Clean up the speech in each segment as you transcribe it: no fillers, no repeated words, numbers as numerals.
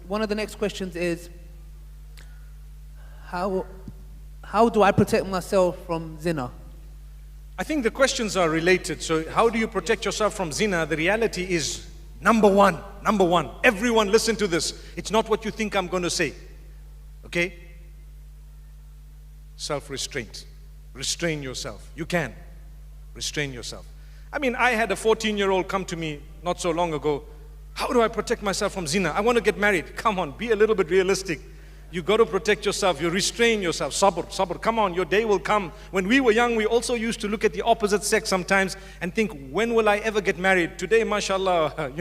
One of the next questions is, how do I protect myself from zina? I think the questions are related. So how do you protect yourself from zina? The reality is, number one, everyone listen to this. It's not what you think I'm going to say. Okay? Self-restraint. Restrain yourself. You can. Restrain yourself. I mean, I had a 14-year-old come to me not so long ago. How do I protect myself from zina? I want to get married. Come on, be a little bit realistic. You got to protect yourself. You restrain yourself. Sabr. Come on, your day will come. When we were young, we also used to look at the opposite sex sometimes and think, when will I ever get married? Today, mashallah,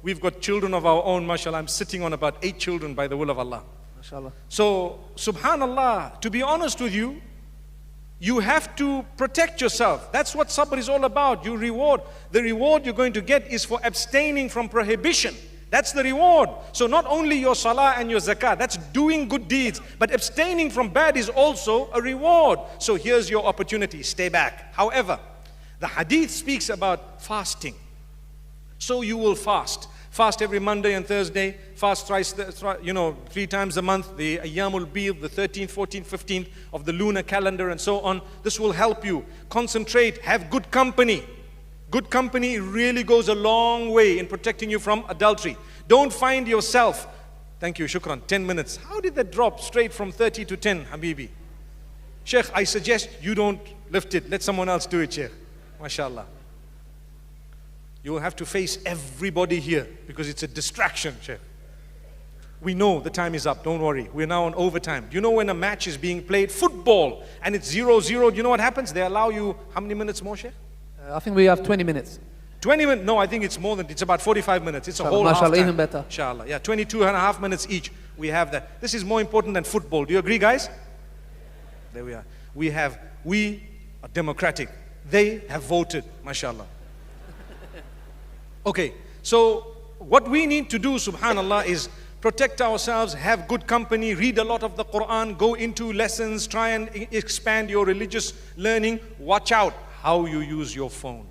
we've got children of our own, mashallah. I'm sitting on about 8 children by the will of Allah. Mashallah. So, subhanallah, to be honest with you, you have to protect yourself. That's what sabr is all about. The reward you're going to get is for abstaining from prohibition. That's the reward. So not only your salah and your zakah, that's doing good deeds, but abstaining from bad is also a reward. So here's your opportunity, stay back. However, the hadith speaks about fasting. So you will fast. Fast every Monday and Thursday, fast thrice, 3 times a month, the Ayyamul Bid, the 13th, 14th, 15th of the lunar calendar and so on. This will help you. Concentrate, have good company. Good company really goes a long way in protecting you from adultery. Don't find yourself, thank you, shukran, 10 minutes. How did that drop straight from 30 to 10, Habibi? Sheikh, I suggest you don't lift it. Let someone else do it, Sheikh. MashaAllah. You will have to face everybody here because it's a distraction, Sheikh. We know the time is up, don't worry. We're now on overtime. Do you know when a match is being played, football, and it's 0-0, do you know what happens? They allow you, how many minutes more, Sheikh? I think we have 20 minutes. 20 minutes? No, I think it's more than, it's about 45 minutes. It's a whole half time. Even better. Inshallah. Yeah, 22 and a half minutes each. We have that. This is more important than football. Do you agree, guys? There we are. We are democratic. They have voted, mashallah. Okay, so what we need to do, subhanallah, is protect ourselves, have good company, read a lot of the Quran, go into lessons, try and expand your religious learning. Watch out how you use your phone.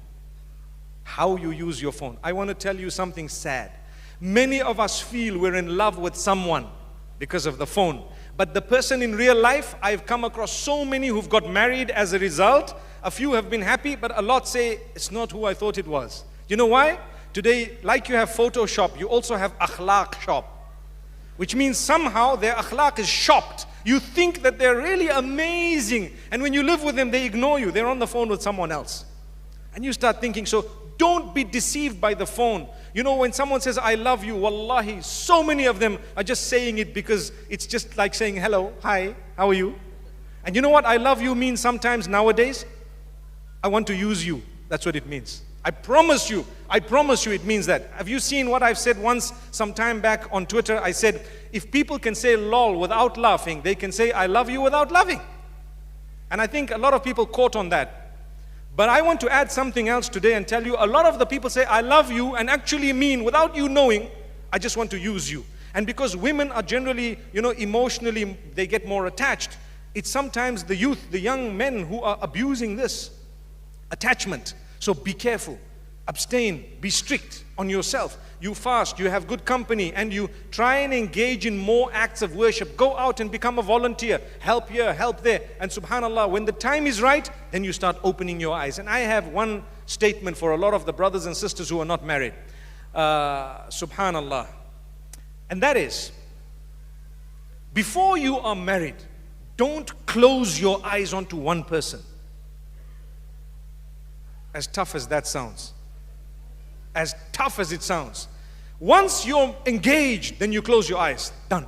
How you use your phone. I want to tell you something sad. Many of us feel we're in love with someone because of the phone. But the person in real life, I've come across so many who've got married as a result. A few have been happy, but a lot say, it's not who I thought it was. You know why? Today, like you have Photoshop, you also have akhlaq shop. Which means somehow their akhlaq is shopped. You think that they're really amazing. And when you live with them, they ignore you. They're on the phone with someone else. And you start thinking, so don't be deceived by the phone. You know, when someone says, I love you, wallahi, so many of them are just saying it because it's just like saying, hello, hi, how are you? And you know what I love you means sometimes nowadays? I want to use you. That's what it means. I promise you it means that. Have you seen what I've said once, some time back on Twitter? I said, if people can say lol without laughing, they can say I love you without loving. And I think a lot of people caught on that. But I want to add something else today and tell you, a lot of the people say I love you and actually mean, without you knowing, I just want to use you. And because women are generally, emotionally, they get more attached, it's sometimes the youth, the young men who are abusing this attachment. So be careful, abstain, be strict on yourself. You fast, you have good company, and you try and engage in more acts of worship. Go out and become a volunteer. Help here, help there. And subhanallah, when the time is right, then you start opening your eyes. And I have one statement for a lot of the brothers and sisters who are not married. Subhanallah. And that is, before you are married, don't close your eyes onto one person. As tough as that sounds. As tough as it sounds. Once you're engaged, then you close your eyes. Done.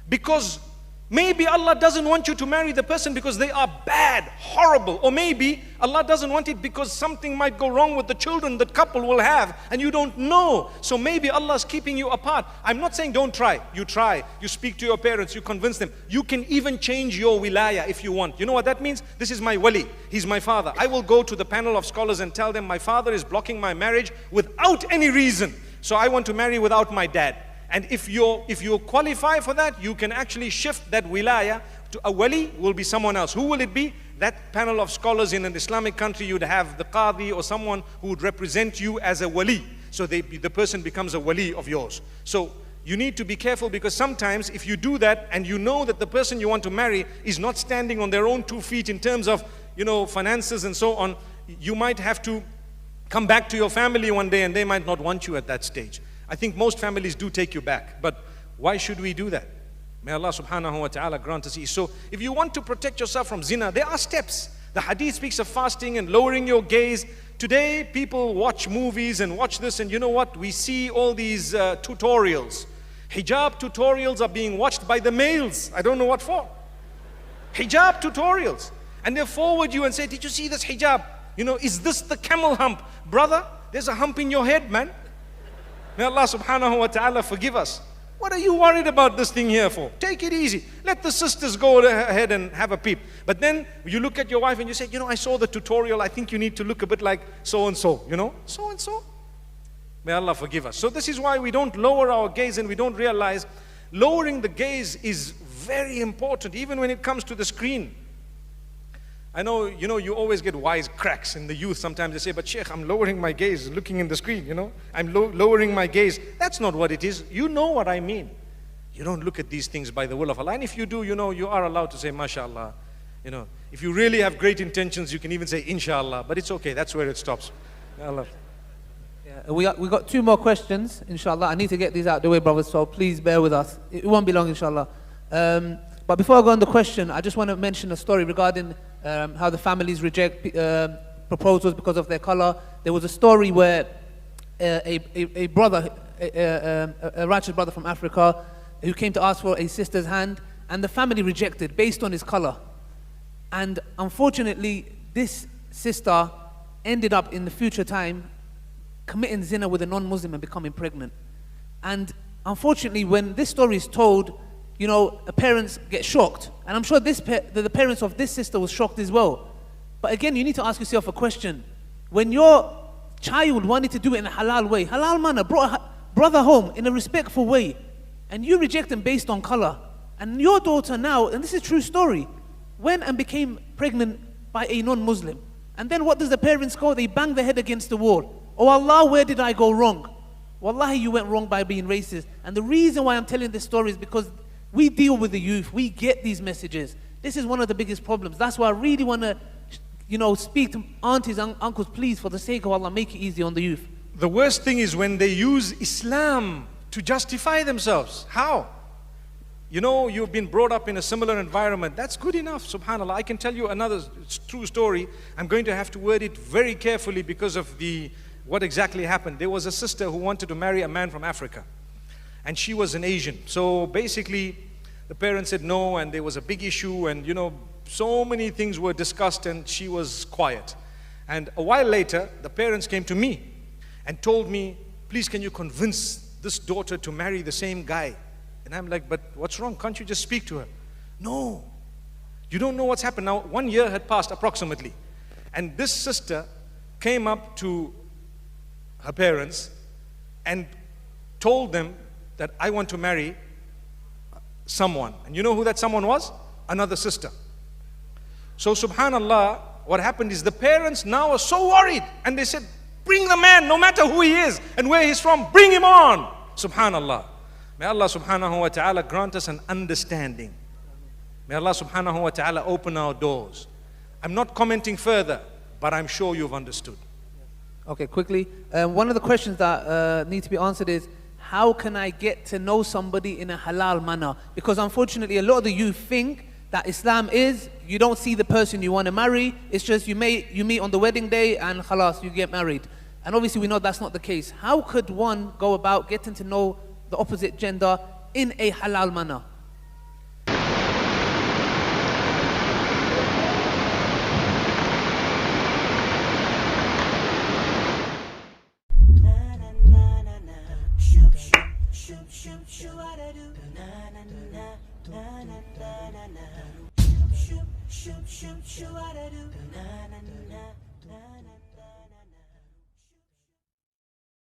Because maybe Allah doesn't want you to marry the person because they are bad, horrible. Or maybe Allah doesn't want it because something might go wrong with the children that couple will have and you don't know. So maybe Allah is keeping you apart. I'm not saying don't try. You try. You speak to your parents. You convince them. You can even change your wilaya if you want. You know what that means? This is my wali. He's my father. I will go to the panel of scholars and tell them my father is blocking my marriage without any reason. So I want to marry without my dad. And if you qualify for that, you can actually shift that wilaya to a wali will be someone else. Who will it be? That panel of scholars in an Islamic country, you'd have the qadi or someone who would represent you as a wali. so the person becomes a wali of yours. So you need to be careful, because sometimes if you do that and you know that the person you want to marry is not standing on their own 2 feet in terms of, finances and so on, you might have to come back to your family one day and they might not want you at that stage. I think most families do take you back, but why should we do that? May Allah subhanahu wa ta'ala grant us ease. So if you want to protect yourself from zina, there are steps. The hadith speaks of fasting and lowering your gaze. Today people watch movies and watch this, and you know what? We see all these tutorials. Hijab tutorials are being watched by the males. I don't know what for. Hijab tutorials. And they forward you and say, did you see this hijab? Is this the camel hump? Brother, there's a hump in your head, man. May Allah subhanahu wa ta'ala forgive us. What are you worried about this thing here for? Take it easy. Let the sisters go ahead and have a peep. But then you look at your wife and you say, I saw the tutorial. I think you need to look a bit like so-and-so, so-and-so. May Allah forgive us. So this is why we don't lower our gaze, and we don't realize lowering the gaze is very important, even when it comes to the screen. I know, you always get wise cracks in the youth. Sometimes they say, but Sheikh, I'm lowering my gaze, looking in the screen, I'm lowering my gaze. That's not what it is. You know what I mean. You don't look at these things by the will of Allah. And if you do, you are allowed to say, MashaAllah. If you really have great intentions, you can even say, Inshallah. But it's okay. That's where it stops. Allah. Yeah, we got 2 more questions, inshallah. I need to get these out of the way, brothers, so please bear with us. It won't be long, inshallah. But before I go on the question, I just want to mention a story regarding how the families reject proposals because of their color. There was a story where a brother, a righteous brother from Africa, who came to ask for a sister's hand, and the family rejected based on his color. And unfortunately, this sister ended up in the future time committing zina with a non-Muslim and becoming pregnant. And unfortunately, when this story is told, parents get shocked. And I'm sure the parents of this sister was shocked as well. But again, you need to ask yourself a question. When your child wanted to do it in a halal way, halal manner, brought a brother home in a respectful way, and you reject him based on color, and your daughter now, and this is a true story, went and became pregnant by a non-Muslim. And then what does the parents go? They bang their head against the wall. Oh Allah, where did I go wrong? Wallahi, you went wrong by being racist. And the reason why I'm telling this story is because we deal with the youth. We get these messages. This is one of the biggest problems. That's why I really want to, speak to aunties and uncles, please, for the sake of Allah, make it easy on the youth. The worst thing is when they use Islam to justify themselves. How? You've been brought up in a similar environment. That's good enough, subhanAllah. I can tell you another true story. I'm going to have to word it very carefully because of what exactly happened. There was a sister who wanted to marry a man from Africa, and she was an Asian. So basically, the parents said no, and there was a big issue, and so many things were discussed, and she was quiet. And a while later, the parents came to me and told me, please, can you convince this daughter to marry the same guy? And I'm like, but what's wrong? Can't you just speak to her? No, you don't know what's happened. Now, 1 year had passed approximately, and this sister came up to her parents and told them that I want to marry someone. And you know who that someone was? Another sister. So subhanallah, what happened is the parents now are so worried, and they said, bring the man, no matter who he is and where he's from, bring him on. Subhanallah. May Allah subhanahu wa ta'ala grant us an understanding. May Allah subhanahu wa ta'ala open our doors. I'm not commenting further, but I'm sure you've understood. Okay, quickly. One of the questions that need to be answered is, how can I get to know somebody in a halal manner? Because unfortunately, a lot of the youth think that Islam is, you don't see the person you want to marry, it's just you meet on the wedding day and khalas, you get married. And obviously we know that's not the case. How could one go about getting to know the opposite gender in a halal manner? Shoot, what I do.